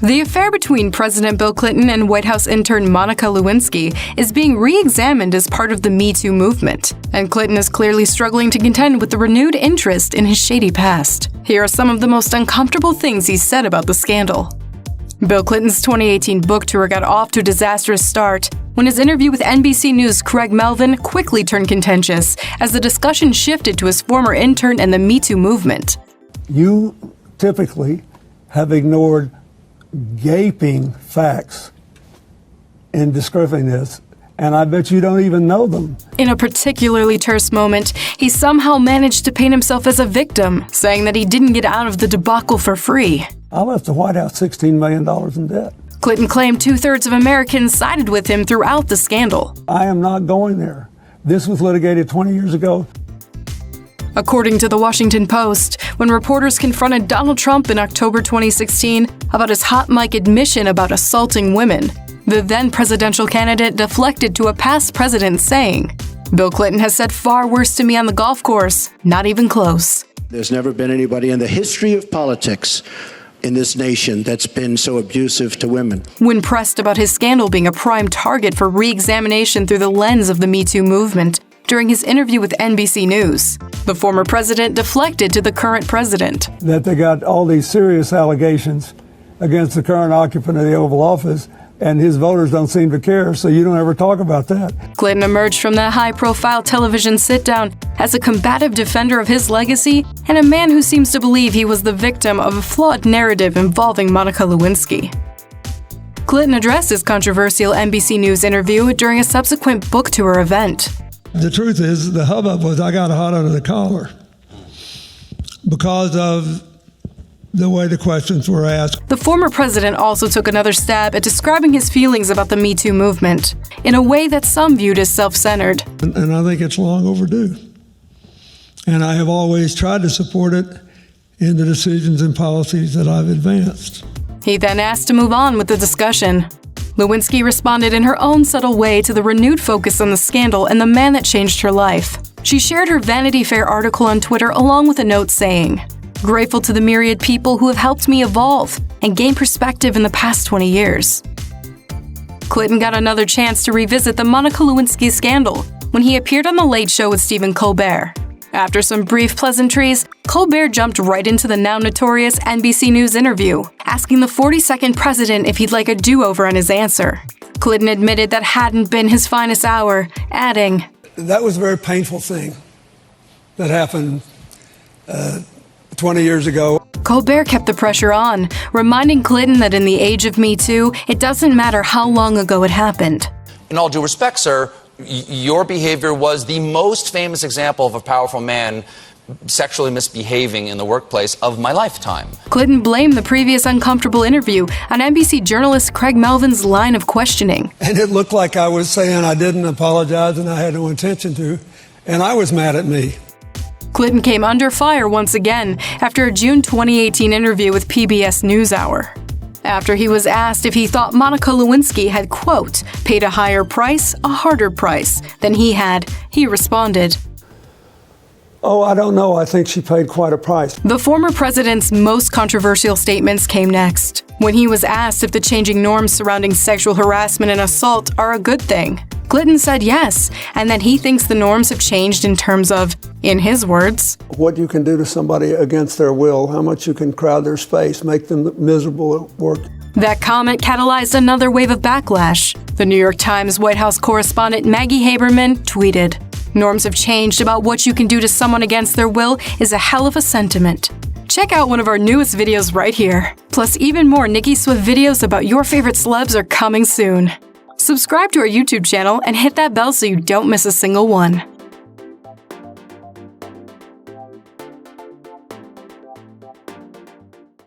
The affair between President Bill Clinton and White House intern Monica Lewinsky is being re-examined as part of the Me Too movement, and Clinton is clearly struggling to contend with the renewed interest in his shady past. Here are some of the most uncomfortable things he said about the scandal. Bill Clinton's 2018 book tour got off to a disastrous start when his interview with NBC News' Craig Melvin quickly turned contentious as the discussion shifted to his former intern and the Me Too movement. You typically have ignored gaping facts in describing this, and I bet you don't even know them. In a particularly terse moment, he somehow managed to paint himself as a victim, saying that he didn't get out of the debacle for free. I left the White House $16 million in debt. Clinton claimed two-thirds of Americans sided with him throughout the scandal. I am not going there. This was litigated 20 years ago. According to the Washington Post, when reporters confronted Donald Trump in October 2016 about his hot mic admission about assaulting women, the then presidential candidate deflected to a past president saying, "Bill Clinton has said far worse to me on the golf course, not even close." There's never been anybody in the history of politics in this nation that's been so abusive to women. When pressed about his scandal being a prime target for re-examination through the lens of the Me Too movement, during his interview with NBC News, the former president deflected to the current president. That they got all these serious allegations against the current occupant of the Oval Office, and his voters don't seem to care, so you don't ever talk about that. Clinton emerged from that high-profile television sit-down as a combative defender of his legacy and a man who seems to believe he was the victim of a flawed narrative involving Monica Lewinsky. Clinton addressed his controversial NBC News interview during a subsequent book tour event. The truth is, the hubbub was I got hot under the collar because of the way the questions were asked. The former president also took another stab at describing his feelings about the Me Too movement in a way that some viewed as self-centered. And I think it's long overdue. And I have always tried to support it in the decisions and policies that I've advanced. He then asked to move on with the discussion. Lewinsky responded in her own subtle way to the renewed focus on the scandal and the man that changed her life. She shared her Vanity Fair article on Twitter along with a note saying, "Grateful to the myriad people who have helped me evolve and gain perspective in the past 20 years." Clinton got another chance to revisit the Monica Lewinsky scandal when he appeared on The Late Show with Stephen Colbert. After some brief pleasantries, Colbert jumped right into the now notorious NBC News interview, asking the 42nd president if he'd like a do-over on his answer. Clinton admitted that hadn't been his finest hour, adding, "That was a very painful thing that happened 20 years ago." Colbert kept the pressure on, reminding Clinton that in the age of Me Too, it doesn't matter how long ago it happened. In all due respect, sir, your behavior was the most famous example of a powerful man sexually misbehaving in the workplace of my lifetime. Clinton blamed the previous uncomfortable interview on NBC journalist Craig Melvin's line of questioning. And it looked like I was saying I didn't apologize and I had no intention to, and I was mad at me. Clinton came under fire once again after a June 2018 interview with PBS NewsHour. After he was asked if he thought Monica Lewinsky had, quote, paid a higher price, a harder price, than he had, he responded, "Oh, I don't know. I think she paid quite a price." The former president's most controversial statements came next, when he was asked if the changing norms surrounding sexual harassment and assault are a good thing. Clinton said yes, and that he thinks the norms have changed in terms of, in his words, what you can do to somebody against their will, how much you can crowd their space, make them miserable at work. That comment catalyzed another wave of backlash. The New York Times White House correspondent Maggie Haberman tweeted, "Norms have changed about what you can do to someone against their will is a hell of a sentiment." Check out one of our newest videos right here. Plus, even more Nicki Swift videos about your favorite celebs are coming soon. Subscribe to our YouTube channel and hit that bell so you don't miss a single one.